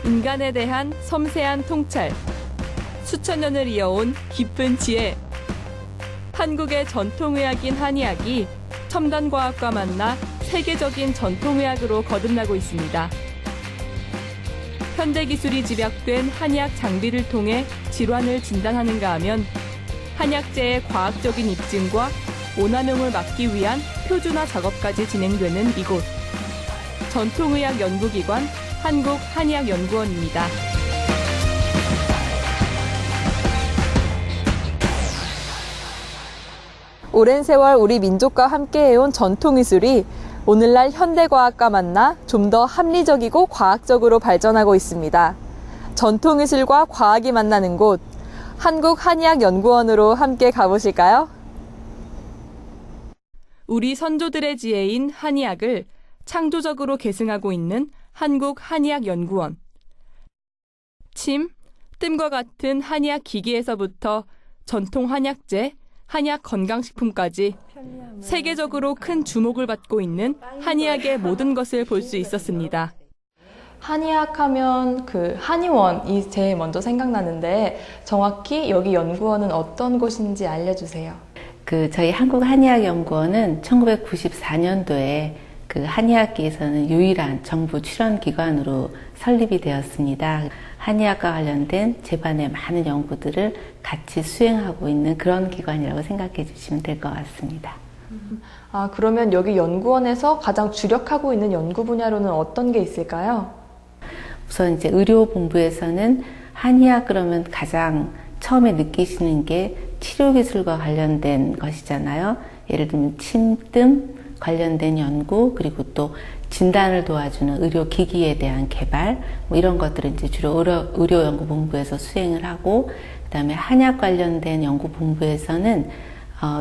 인간에 대한 섬세한 통찰, 수천 년을 이어온 깊은 지혜. 한국의 전통의학인 한의학이 첨단 과학과 만나 세계적인 전통의학으로 거듭나고 있습니다. 현대 기술이 집약된 한의학 장비를 통해 질환을 진단하는가 하면 한약재의 과학적인 입증과 오남용을 막기 위한 표준화 작업까지 진행되는 이곳. 전통의학 연구기관 한국한의학연구원입니다. 오랜 세월 우리 민족과 함께해온 전통의술이 오늘날 현대과학과 만나 좀 더 합리적이고 과학적으로 발전하고 있습니다. 전통의술과 과학이 만나는 곳, 한국한의학연구원으로 함께 가보실까요? 우리 선조들의 지혜인 한의학을 창조적으로 계승하고 있는 한국한의학연구원. 침, 뜸과 같은 한의학 기기에서부터 전통 한약재, 한의학 건강식품까지 세계적으로 큰 주목을 받고 있는 한의학의 모든 것을 볼 수 있었습니다. 한의학 하면 한의원이 제일 먼저 생각나는데 정확히 여기 연구원은 어떤 곳인지 알려주세요. 저희 한국한의학연구원은 1994년도에 한의학계에서는 유일한 정부 출연기관으로 설립이 되었습니다. 한의학과 관련된 제반의 많은 연구들을 같이 수행하고 있는 그런 기관이라고 생각해 주시면 될 것 같습니다. 그러면 여기 연구원에서 가장 주력하고 있는 연구 분야로는 어떤 게 있을까요? 우선 이제 의료본부에서는 한의학 그러면 가장 처음에 느끼시는 게 치료기술과 관련된 것이잖아요. 예를 들면 침뜸 관련된 연구, 그리고 또 진단을 도와주는 의료기기에 대한 개발, 이런 것들을 이제 주로 의료연구본부에서 수행을 하고, 그다음에 한약 관련된 연구본부에서는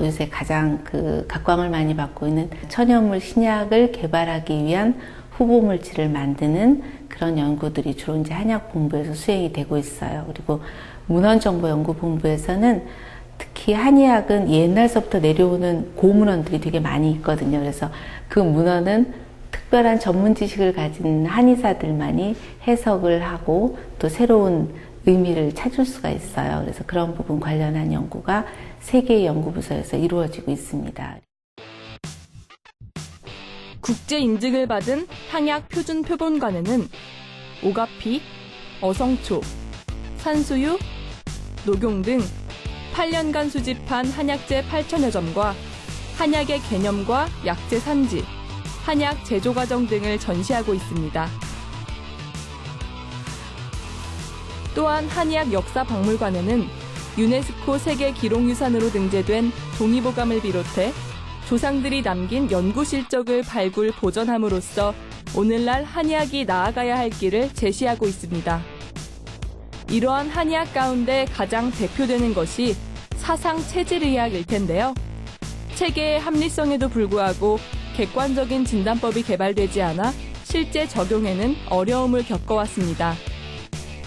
요새 가장 각광을 많이 받고 있는 천연물 신약을 개발하기 위한 후보물질을 만드는 그런 연구들이 주로 이제 한약본부에서 수행이 되고 있어요. 그리고 문헌정보연구본부에서는 특히 한의학은 옛날서부터 내려오는 고문헌들이 되게 많이 있거든요. 그래서 그 문헌은 특별한 전문 지식을 가진 한의사들만이 해석을 하고 또 새로운 의미를 찾을 수가 있어요. 그래서 그런 부분 관련한 연구가 3개의 연구부서에서 이루어지고 있습니다. 국제 인증을 받은 한약 표준 표본관에는 오가피, 어성초, 산수유, 녹용 등 8년간 수집한 한약재 8천여 점과 한약의 개념과 약재 산지, 한약 제조 과정 등을 전시하고 있습니다. 또한 한의학 역사박물관에는 유네스코 세계 기록유산으로 등재된 동의보감을 비롯해 조상들이 남긴 연구 실적을 발굴 보존함으로써 오늘날 한의학이 나아가야 할 길을 제시하고 있습니다. 이러한 한의학 가운데 가장 대표되는 것이 사상 체질의학일 텐데요. 체계의 합리성에도 불구하고 객관적인 진단법이 개발되지 않아 실제 적용에는 어려움을 겪어왔습니다.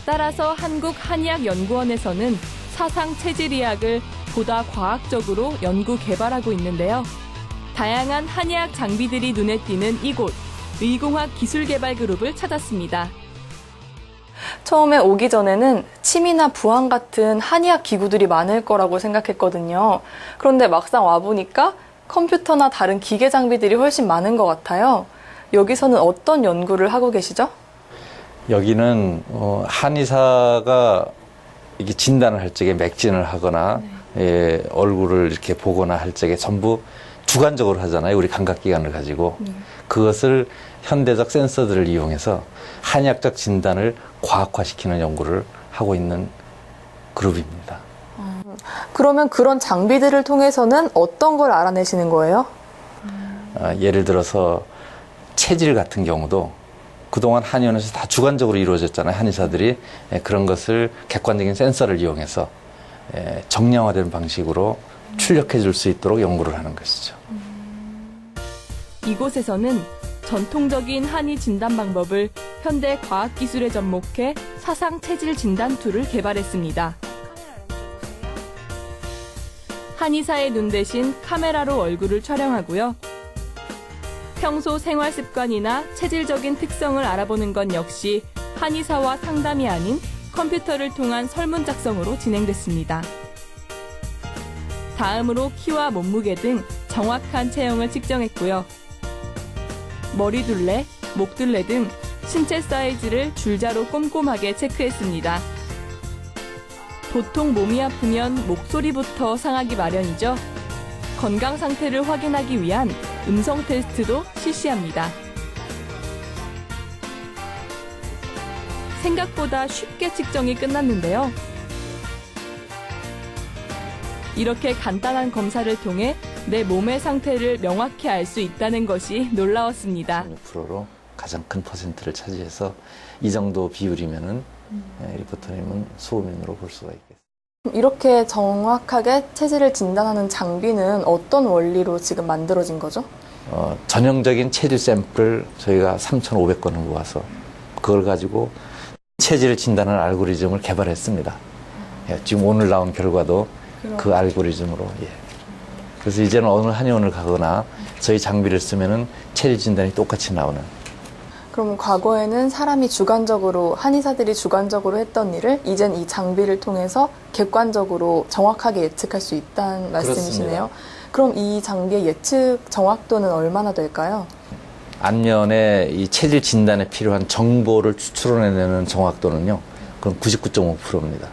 따라서 한국한의학연구원에서는 사상 체질의학을 보다 과학적으로 연구 개발하고 있는데요. 다양한 한의학 장비들이 눈에 띄는 이곳, 의공학 기술개발그룹을 찾았습니다. 처음에 오기 전에는 침이나 부항 같은 한의학 기구들이 많을 거라고 생각했거든요. 그런데 막상 와보니까 컴퓨터나 다른 기계 장비들이 훨씬 많은 것 같아요. 여기서는 어떤 연구를 하고 계시죠? 여기는 한의사가 이게 진단을 할 적에 맥진을 하거나 얼굴을 이렇게 보거나 할 적에 전부 주관적으로 하잖아요. 우리 감각기관을 가지고. 그것을 현대적 센서들을 이용해서 한의학적 진단을 과학화시키는 연구를 하고 있는 그룹입니다. 그러면 그런 장비들을 통해서는 어떤 걸 알아내시는 거예요? 예를 들어서 체질 같은 경우도 그동안 한의원에서 다 주관적으로 이루어졌잖아요. 한의사들이. 그런 것을 객관적인 센서를 이용해서 정량화된 방식으로 출력해 줄 수 있도록 연구를 하는 것이죠. 이곳에서는 전통적인 한의 진단 방법을 현대 과학기술에 접목해 사상 체질 진단 툴을 개발했습니다. 한의사의 눈 대신 카메라로 얼굴을 촬영하고요. 평소 생활 습관이나 체질적인 특성을 알아보는 건 역시 한의사와 상담이 아닌 컴퓨터를 통한 설문 작성으로 진행됐습니다. 다음으로 키와 몸무게 등 정확한 체형을 측정했고요. 머리둘레, 목둘레 등 신체 사이즈를 줄자로 꼼꼼하게 체크했습니다. 보통 몸이 아프면 목소리부터 상하기 마련이죠. 건강 상태를 확인하기 위한 음성 테스트도 실시합니다. 생각보다 쉽게 측정이 끝났는데요. 이렇게 간단한 검사를 통해 내 몸의 상태를 명확히 알 수 있다는 것이 놀라웠습니다. 16%로 가장 큰 퍼센트를 차지해서 이 정도 비율이면은 리포터님은 소음인으로 볼 수가 있겠습니다. 이렇게 정확하게 체질을 진단하는 장비는 어떤 원리로 지금 만들어진 거죠? 전형적인 체질 샘플을 저희가 3,500건을 모아서 그걸 가지고 체질을 진단하는 알고리즘을 개발했습니다. 지금 오늘 나온 결과도 그 알고리즘으로. 그래서 이제는 어느 한의원을 가거나 저희 장비를 쓰면은 체질 진단이 똑같이 나오는. 그럼 과거에는 사람이 주관적으로, 한의사들이 주관적으로 했던 일을 이젠 이 장비를 통해서 객관적으로 정확하게 예측할 수 있다는 말씀이시네요. 그럼 이 장비의 예측 정확도는 얼마나 될까요? 안면에 이 체질 진단에 필요한 정보를 추출해내는 정확도는요, 그건 99.5%입니다.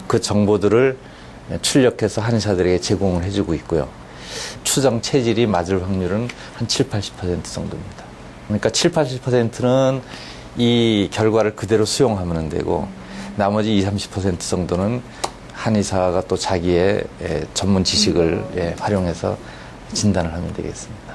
그 정보들을 출력해서 한의사들에게 제공을 해주고 있고요. 추정 체질이 맞을 확률은 한 7, 80% 정도입니다. 그러니까 7, 80%는 이 결과를 그대로 수용하면 되고, 나머지 20, 30% 정도는 한의사가 또 자기의 전문 지식을 활용해서 진단을 하면 되겠습니다.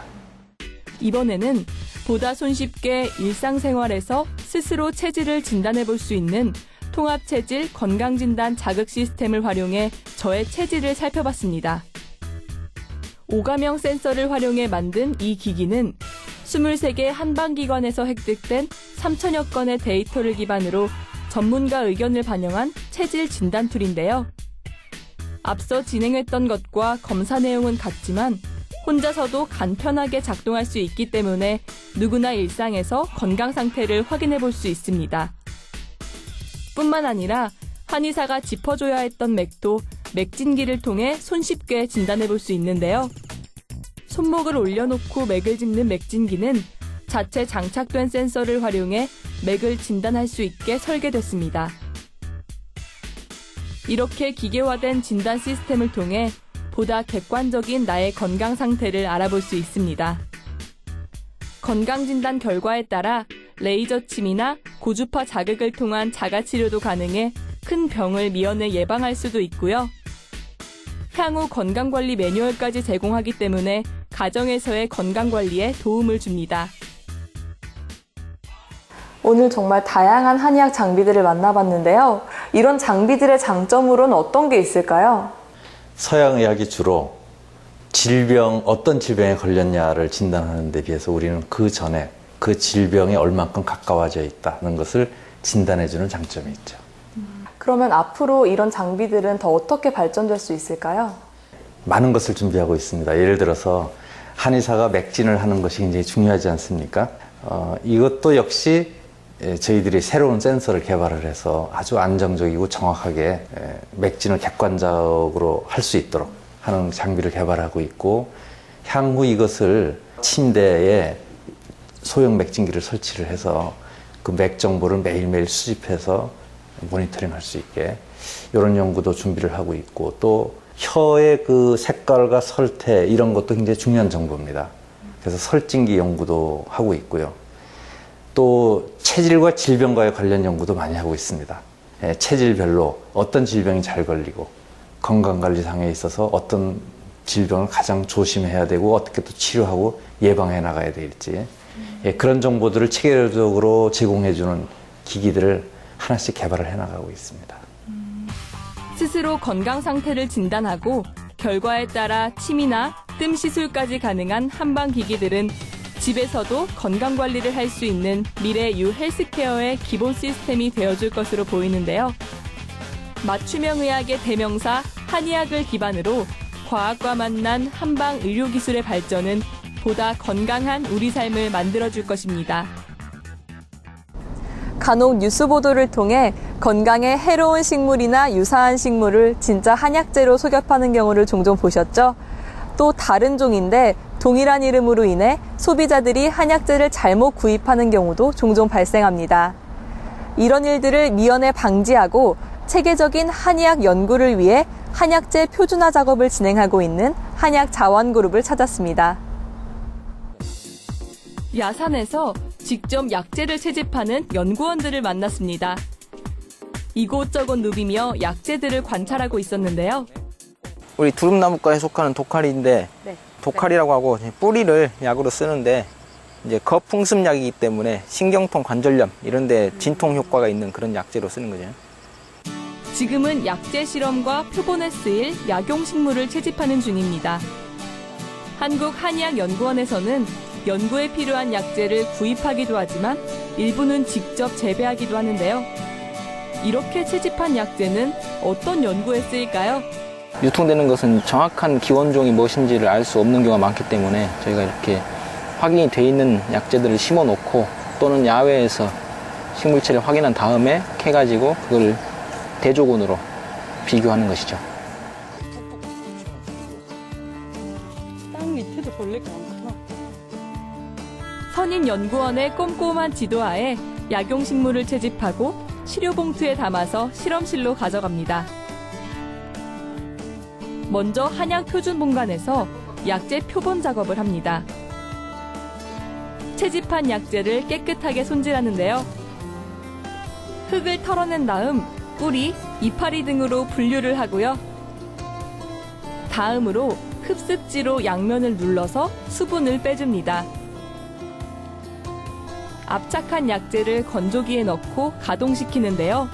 이번에는 보다 손쉽게 일상생활에서 스스로 체질을 진단해 볼 수 있는 통합체질 건강진단 자극 시스템을 활용해 저의 체질을 살펴봤습니다. 오감형 센서를 활용해 만든 이 기기는 23개 한방기관에서 획득된 3천여 건의 데이터를 기반으로 전문가 의견을 반영한 체질 진단 툴인데요. 앞서 진행했던 것과 검사 내용은 같지만 혼자서도 간편하게 작동할 수 있기 때문에 누구나 일상에서 건강 상태를 확인해 볼 수 있습니다. 뿐만 아니라 한의사가 짚어줘야 했던 맥도 맥진기를 통해 손쉽게 진단해 볼 수 있는데요. 손목을 올려놓고 맥을 짚는 맥진기는 자체 장착된 센서를 활용해 맥을 진단할 수 있게 설계됐습니다. 이렇게 기계화된 진단 시스템을 통해 보다 객관적인 나의 건강 상태를 알아볼 수 있습니다. 건강진단 결과에 따라 레이저 침이나 고주파 자극을 통한 자가치료도 가능해 큰 병을 미연에 예방할 수도 있고요. 향후 건강관리 매뉴얼까지 제공하기 때문에 가정에서의 건강관리에 도움을 줍니다. 오늘 정말 다양한 한의학 장비들을 만나봤는데요. 이런 장비들의 장점으로는 어떤 게 있을까요? 서양의학이 주로 어떤 질병에 걸렸냐를 진단하는 데 비해서 우리는 그 전에 그 질병에 얼만큼 가까워져 있다는 것을 진단해주는 장점이 있죠. 그러면 앞으로 이런 장비들은 더 어떻게 발전될 수 있을까요? 많은 것을 준비하고 있습니다. 예를 들어서 한의사가 맥진을 하는 것이 굉장히 중요하지 않습니까? 이것도 역시 저희들이 새로운 센서를 개발을 해서 아주 안정적이고 정확하게 맥진을 객관적으로 할 수 있도록 하는 장비를 개발하고 있고, 향후 이것을 침대에 소형 맥진기를 설치를 해서 그 맥 정보를 매일매일 수집해서 모니터링 할 수 있게 이런 연구도 준비를 하고 있고, 또 혀의 그 색깔과 설태 이런 것도 굉장히 중요한 정보입니다. 그래서 설진기 연구도 하고 있고요. 또 체질과 질병과의 관련 연구도 많이 하고 있습니다. 체질별로 어떤 질병이 잘 걸리고 건강관리상에 있어서 어떤 질병을 가장 조심해야 되고 어떻게 또 치료하고 예방해 나가야 될지 그런 정보들을 체계적으로 제공해주는 기기들을 하나씩 개발을 해나가고 있습니다. 스스로 건강 상태를 진단하고 결과에 따라 침이나 뜸 시술까지 가능한 한방 기기들은 집에서도 건강관리를 할 수 있는 미래 유 헬스케어의 기본 시스템이 되어줄 것으로 보이는데요. 맞춤형 의학의 대명사 한의학을 기반으로 과학과 만난 한방 의료기술의 발전은 보다 건강한 우리 삶을 만들어줄 것입니다. 간혹 뉴스 보도를 통해 건강에 해로운 식물이나 유사한 식물을 진짜 한약재로 속여 파는 경우를 종종 보셨죠? 또 다른 종인데 동일한 이름으로 인해 소비자들이 한약재를 잘못 구입하는 경우도 종종 발생합니다. 이런 일들을 미연에 방지하고 체계적인 한의학 연구를 위해 한약재 표준화 작업을 진행하고 있는 한약자원그룹을 찾았습니다. 야산에서 직접 약재를 채집하는 연구원들을 만났습니다. 이곳저곳 누비며 약재들을 관찰하고 있었는데요. 우리 두릅나무과에 속하는 독칼인데 네. 독칼이라고 하고 뿌리를 약으로 쓰는데 이제 거풍습약이기 때문에 신경통, 관절염 이런 데 진통 효과가 있는 그런 약재로 쓰는 거죠. 지금은 약재 실험과 표본에 쓰일 약용식물을 채집하는 중입니다. 한국한의학연구원에서는 연구에 필요한 약재를 구입하기도 하지만 일부는 직접 재배하기도 하는데요. 이렇게 채집한 약재는 어떤 연구에 쓰일까요? 유통되는 것은 정확한 기원종이 무엇인지를 알 수 없는 경우가 많기 때문에 저희가 이렇게 확인이 돼 있는 약재들을 심어 놓고 또는 야외에서 식물체를 확인한 다음에 캐가지고 그걸 대조군으로 비교하는 것이죠. 땅 밑에도 벌레가 많구나. 선인연구원의 꼼꼼한 지도하에 약용식물을 채집하고 시료봉투에 담아서 실험실로 가져갑니다. 먼저 한약 표준 본관에서 약재 표본 작업을 합니다. 채집한 약재를 깨끗하게 손질하는데요. 흙을 털어낸 다음 뿌리, 이파리 등으로 분류를 하고요. 다음으로 흡습지로 양면을 눌러서 수분을 빼줍니다. 압착한 약재를 건조기에 넣고 가동시키는데요.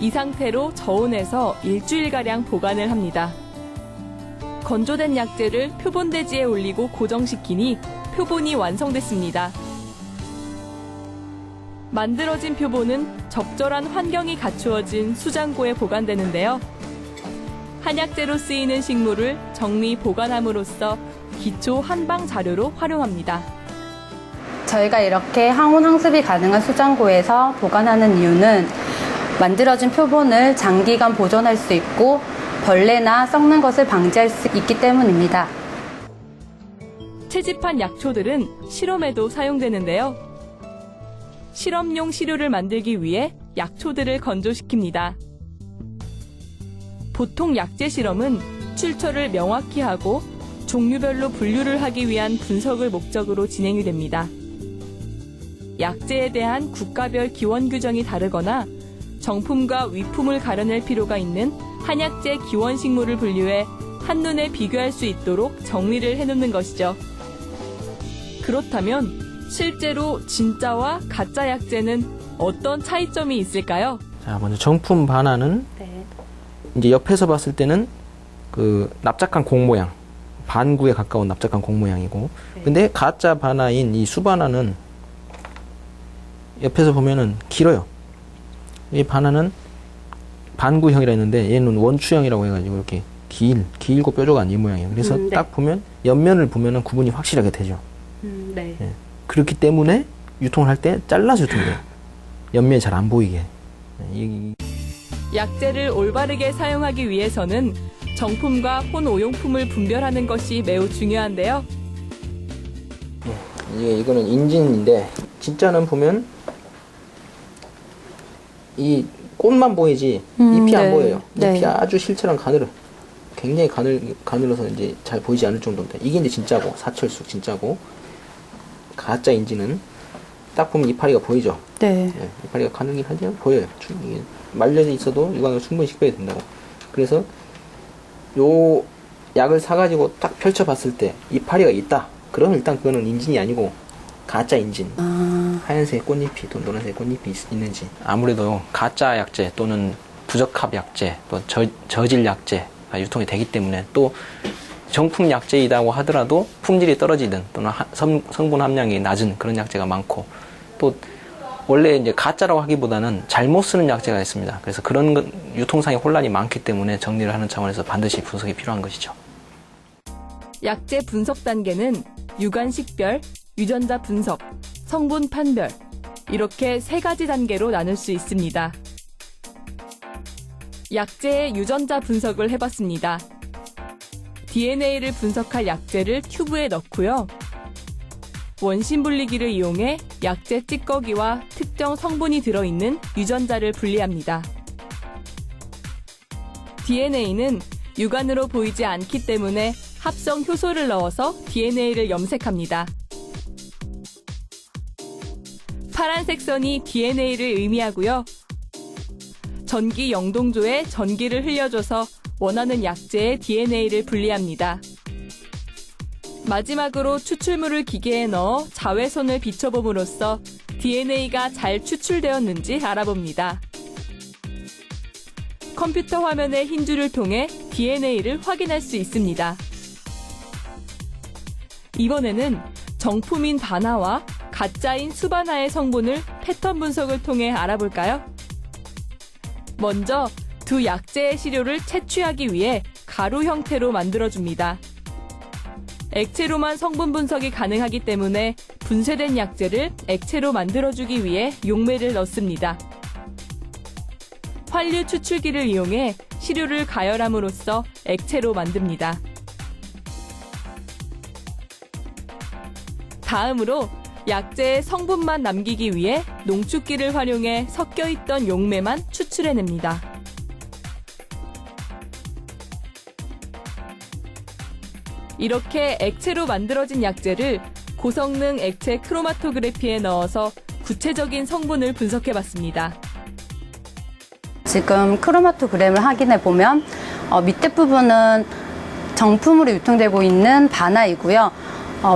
이 상태로 저온에서 일주일가량 보관을 합니다. 건조된 약재를 표본대지에 올리고 고정시키니 표본이 완성됐습니다. 만들어진 표본은 적절한 환경이 갖추어진 수장고에 보관되는데요. 한약재로 쓰이는 식물을 정리 보관함으로써 기초 한방 자료로 활용합니다. 저희가 이렇게 항온 항습이 가능한 수장고에서 보관하는 이유는 만들어진 표본을 장기간 보존할 수 있고 벌레나 썩는 것을 방지할 수 있기 때문입니다. 채집한 약초들은 실험에도 사용되는데요. 실험용 시료를 만들기 위해 약초들을 건조시킵니다. 보통 약재 실험은 출처를 명확히 하고 종류별로 분류를 하기 위한 분석을 목적으로 진행이 됩니다. 약재에 대한 국가별 기원 규정이 다르거나 정품과 위품을 가려낼 필요가 있는 한약재 기원 식물을 분류해 한눈에 비교할 수 있도록 정리를 해놓는 것이죠. 그렇다면 실제로 진짜와 가짜 약재는 어떤 차이점이 있을까요? 자, 먼저 정품 바나는 이제 옆에서 봤을 때는 그 납작한 공 모양, 반구에 가까운 납작한 공 모양이고, 근데 가짜 바나인 이 수바나는 옆에서 보면은 길어요. 이 바나는 반구형이라 했는데 얘는 원추형이라고 해가지고 이렇게 길고 뾰족한 이 모양이에요. 그래서 딱 보면 옆면을 보면은 구분이 확실하게 되죠. 예. 그렇기 때문에 유통을 할 때 잘라서 유통해요. 옆면이 잘 안 보이게. 약재를 올바르게 사용하기 위해서는 정품과 혼오용품을 분별하는 것이 매우 중요한데요. 이거는 인진인데 진짜는 보면 이 꽃만 보이지 잎이 안 보여요. 잎이 아주 실처럼 가늘어. 굉장히 가늘어서 이제 잘 보이지 않을 정도인데 이게 이제 진짜고 사철쑥 진짜고 가짜 인지는 딱 보면 이파리가 보이죠. 네. 이파리가 가늘긴 하지만 보여요. 이게 말려져 있어도 유광을 충분히 식별이 된다고. 그래서 요 약을 사가지고 딱 펼쳐봤을 때 이파리가 있다. 그러면 일단 그거는 인진이 아니고 가짜 인진. 하얀색 꽃잎이 또 노란색 꽃잎이 있는지. 아무래도 가짜 약재 또는 부적합 약재 또 저질 약재가 유통이 되기 때문에 또 정품 약재이다고 하더라도 품질이 떨어지든 또는 성분 함량이 낮은 그런 약재가 많고 또 원래 이제 가짜라고 하기보다는 잘못 쓰는 약재가 있습니다. 그래서 그런 유통상의 혼란이 많기 때문에 정리를 하는 차원에서 반드시 분석이 필요한 것이죠. 약재 분석 단계는 유관 식별, 유전자 분석, 성분 판별, 이렇게 3가지 단계로 나눌 수 있습니다. 약재의 유전자 분석을 해봤습니다. DNA를 분석할 약재를 튜브에 넣고요. 원심 분리기를 이용해 약재 찌꺼기와 특정 성분이 들어있는 유전자를 분리합니다. DNA는 육안으로 보이지 않기 때문에 합성 효소를 넣어서 DNA를 염색합니다. 파란색 선이 DNA를 의미하고요. 전기 영동조에 전기를 흘려줘서 원하는 약재의 DNA를 분리합니다. 마지막으로 추출물을 기계에 넣어 자외선을 비춰봄으로써 DNA가 잘 추출되었는지 알아봅니다. 컴퓨터 화면의 흰 줄을 통해 DNA를 확인할 수 있습니다. 이번에는 정품인 바나와 가짜인 수바나의 성분을 패턴 분석을 통해 알아볼까요? 먼저 두 약재의 시료를 채취하기 위해 가루 형태로 만들어줍니다. 액체로만 성분 분석이 가능하기 때문에 분쇄된 약재를 액체로 만들어주기 위해 용매를 넣습니다. 환류 추출기를 이용해 시료를 가열함으로써 액체로 만듭니다. 다음으로 약재의 성분만 남기기 위해 농축기를 활용해 섞여있던 용매만 추출해냅니다. 이렇게 액체로 만들어진 약재를 고성능 액체 크로마토그래피에 넣어서 구체적인 성분을 분석해봤습니다. 지금 크로마토그램을 확인해 보면 밑에 부분은 정품으로 유통되고 있는 바나이고요.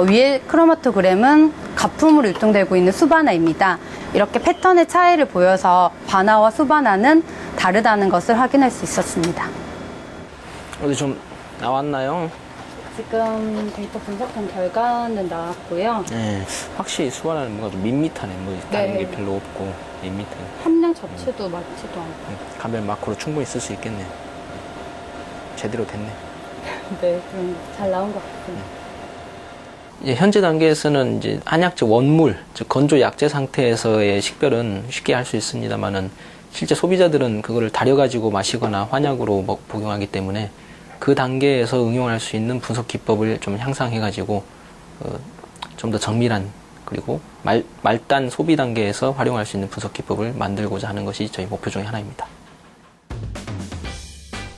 위에 크로마토그램은 가품으로 유통되고 있는 수바나입니다. 이렇게 패턴의 차이를 보여서 바나와 수바나는 다르다는 것을 확인할 수 있었습니다. 어디 좀 나왔나요? 지금 데이터 분석한 결과는 나왔고요. 네, 확실히 수바나는 뭔가 좀 밋밋하네. 뭐 다른 게 별로 없고 밋밋해. 함량 자체도 많지도 않고. 가면 마크로 충분히 쓸 수 있겠네. 제대로 됐네. 네, 좀 잘 나온 것 같습니다. 이제 현재 단계에서는 이제 한약재 원물, 즉 건조 약재 상태에서의 식별은 쉽게 할 수 있습니다만은 실제 소비자들은 그거를 달여가지고 마시거나 환약으로 복용하기 때문에 그 단계에서 응용할 수 있는 분석 기법을 좀 향상해가지고 좀 더 정밀한 그리고 말단 소비 단계에서 활용할 수 있는 분석 기법을 만들고자 하는 것이 저희 목표 중에 하나입니다.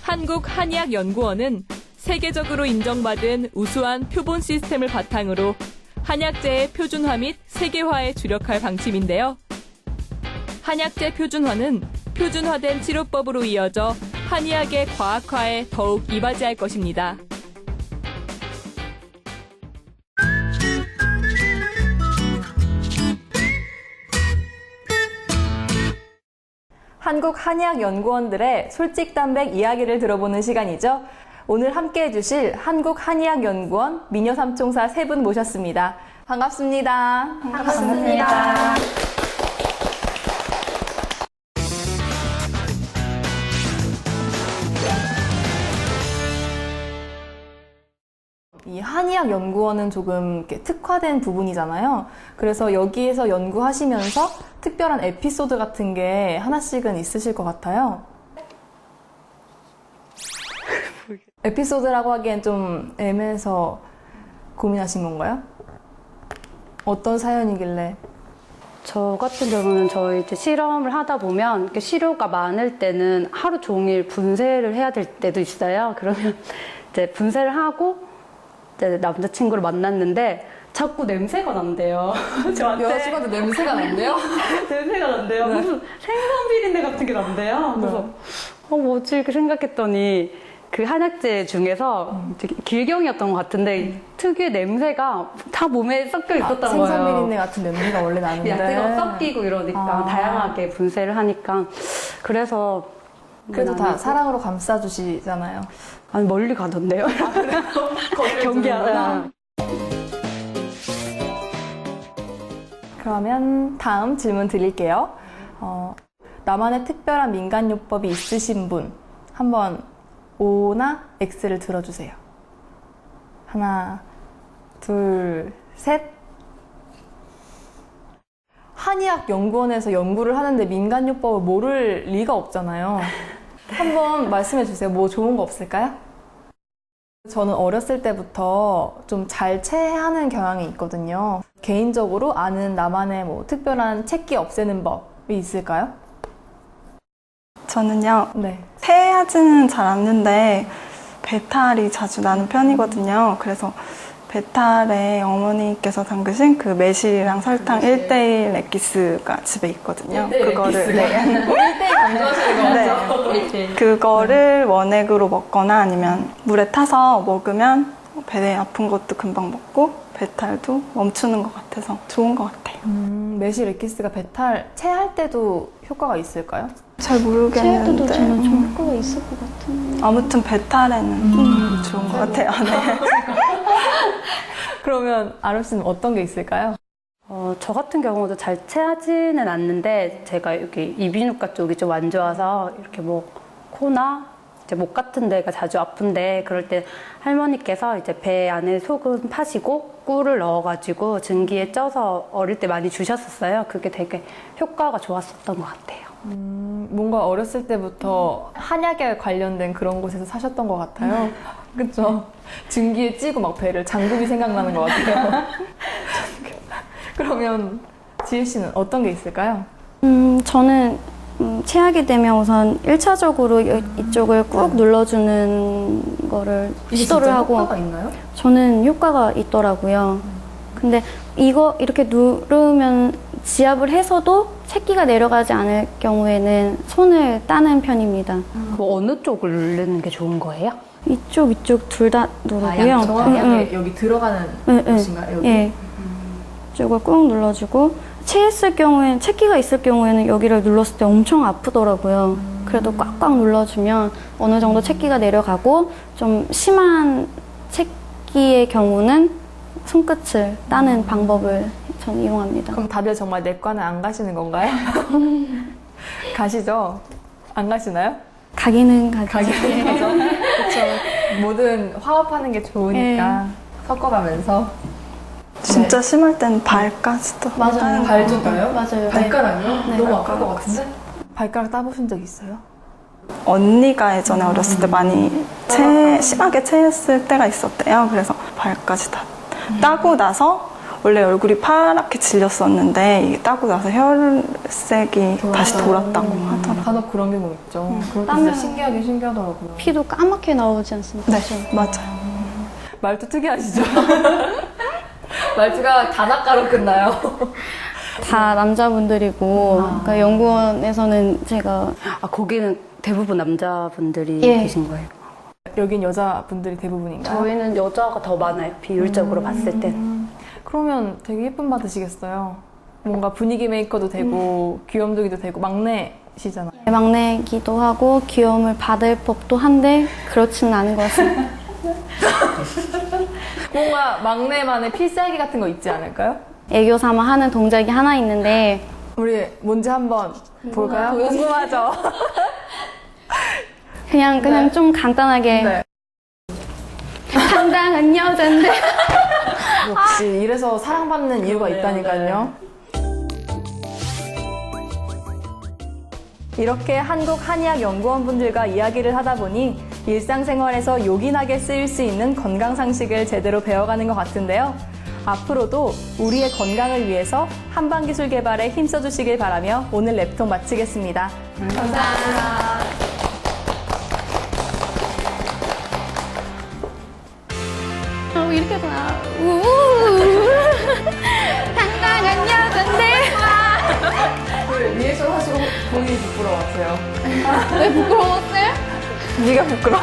한국한의학연구원은 세계적으로 인정받은 우수한 표본 시스템을 바탕으로 한약재의 표준화 및 세계화에 주력할 방침인데요. 한약재 표준화는 표준화된 치료법으로 이어져 한의학의 과학화에 더욱 이바지할 것입니다. 한국한의학연구원들의 솔직담백 이야기를 들어보는 시간이죠. 오늘 함께해 주실 한국한의학연구원 미녀삼총사 3분 모셨습니다. 반갑습니다. 반갑습니다. 이 한의학연구원은 조금 이렇게 특화된 부분이잖아요. 그래서 여기에서 연구하시면서 특별한 에피소드 같은 게 하나씩은 있으실 것 같아요. 에피소드라고 하기엔 좀 애매해서 고민하신 건가요? 어떤 사연이길래? 저 같은 경우는 저희 이제 실험을 하다 보면 이렇게 시료가 많을 때는 하루 종일 분쇄를 해야 될 때도 있어요. 그러면 이제 분쇄를 하고 이제 남자친구를 만났는데 자꾸 냄새가 난대요. 저한테. 여자친구한테 냄새가 난대요? 냄새가 난대요. 네. 무슨 생선 비린내 같은 게 난대요. 그래서 뭐지 이렇게 생각했더니 그 한약재 중에서 길경이었던 것 같은데 특유의 냄새가 다 몸에 섞여 있었던 거예요. 생선 비린내 같은 냄새가 원래 나는데. 약재가 섞이고 이러니까 다양하게 분쇄를 하니까 그래서 그래도 다 사랑으로 감싸주시잖아요. 아니 멀리 가던데요. 경계하다. 그러면 다음 질문 드릴게요. 나만의 특별한 민간요법이 있으신 분 한번 O나 X를 들어주세요. 하나, 둘, 셋. 한의학연구원에서 연구를 하는데 민간요법을 모를 리가 없잖아요. 한번 말씀해 주세요. 뭐 좋은 거 없을까요? 저는 어렸을 때부터 좀 잘 체하는 경향이 있거든요. 개인적으로 아는 나만의 뭐 특별한 체기 없애는 법이 있을까요? 저는요, 네. 체하지는 잘 않는데 배탈이 자주 나는 편이거든요. 그래서 배탈에 어머니께서 담그신 그 매실이랑 설탕 1대1 엑기스가 집에 있거든요. 그거를 네. 1대1 강조하시는 거 맞죠? 네. 그거를 원액으로 먹거나 아니면 물에 타서 먹으면 배 아픈 것도 금방 먹고 배탈도 멈추는 것 같아서 좋은 것 같아요. 매실 엑기스가 배탈 체할 때도 효과가 있을까요? 잘 모르겠는데 체할 때도 저는 좀 효과가 있을 것 같은데. 아무튼 배탈에는 좋은 것 같아요. 네. 그러면 아름 씨는 어떤 게 있을까요? 저 같은 경우도 잘 체하지는 않는데 제가 여기 이비인후과 쪽이 좀 안 좋아서 이렇게 뭐 코나 이제 목 같은 데가 자주 아픈데 그럴 때 할머니께서 이제 배 안에 소금 파시고 꿀을 넣어가지고 증기에 쪄서 어릴 때 많이 주셨었어요. 그게 되게 효과가 좋았었던 것 같아요. 뭔가 어렸을 때부터 한약에 관련된 그런 곳에서 사셨던 것 같아요. 그쵸? 증기에 찌고 막 배를 장군이 생각나는 것 같아요. 그러면 지혜 씨는 어떤 게 있을까요? 저는 체하게 되면 우선 1차적으로 이쪽을 꾹 눌러주는 거를 시도를 하고 효과가 있나요? 저는 효과가 있더라고요. 근데 이거 이렇게 누르면 지압을 해서도 체기가 내려가지 않을 경우에는 손을 따는 편입니다. 뭐 어느 쪽을 누르는 게 좋은 거예요? 이쪽 둘 다 누르고요. 정확하게 여기 들어가는 곳인가요? 여기? 예. 이쪽을 꾹 눌러주고 체했을 경우에는 체기가 있을 경우에는 여기를 눌렀을 때 엄청 아프더라고요. 그래도 꽉꽉 눌러주면 어느 정도 체기가 내려가고 좀 심한 체기의 경우는 손끝을 따는 방법을 저는 이용합니다. 그럼 다들 정말 내과는 안 가시는 건가요? 가시죠? 안 가시나요? 가기는 가죠. 그렇죠. 뭐든 화합하는 게 좋으니까 섞어가면서. 진짜 심할 땐 발까지도. 맞아요. 발도 따요? 맞아요. 발가락이요? 네. 너무 아플 것 같은데? 발가락 따보신 적 있어요? 언니가 예전에 어렸을 때 많이 심하게 체했을 때가 있었대요. 그래서 발까지 다 따고 나서 원래 얼굴이 파랗게 질렸었는데 이게 따고 나서 혈색이 다시 돌았다고 하더라고요. 간혹 그런 경우 있죠. 그럴 때 땀을- 진짜 신기하더라고요. 피도 까맣게 나오지 않습니까? 네, 맞아요. 말투 특이하시죠? 말투가 다나카로 끝나요. 다 남자분들이고 그러니까 연구원에서는 제가 거기는 대부분 남자분들이 예. 계신 거예요? 여긴 여자분들이 대부분인가요? 저희는 여자가 더 많아요. 비율적으로 봤을 땐. 그러면 되게 예쁨 받으시겠어요. 뭔가 분위기 메이커도 되고 귀염둥이도 되고 막내시잖아요. 막내기도 하고 귀여움을 받을 법도 한데 그렇지는 않은 것 같습니다. 뭔가 막내만의 필살기 같은 거 있지 않을까요? 애교 삼아 하는 동작이 하나 있는데 우리 뭔지 한번 볼까요? 궁금하죠? 그냥 좀 간단하게 네. 당당한 여잔데 역시 이래서 사랑받는 이유가 있다니까요. 이렇게 한국 한의학연구원 분들과 이야기를 하다 보니 일상생활에서 요긴하게 쓰일 수 있는 건강상식을 제대로 배워가는 것 같은데요. 앞으로도 우리의 건강을 위해서 한방기술 개발에 힘써주시길 바라며 오늘 랩통 마치겠습니다. 감사합니다. 이렇게 하구나. 당당한 여잔데 리액션 하시고 본인이 부끄러웠어요. 왜 부끄러웠어요? 네가 부끄러워.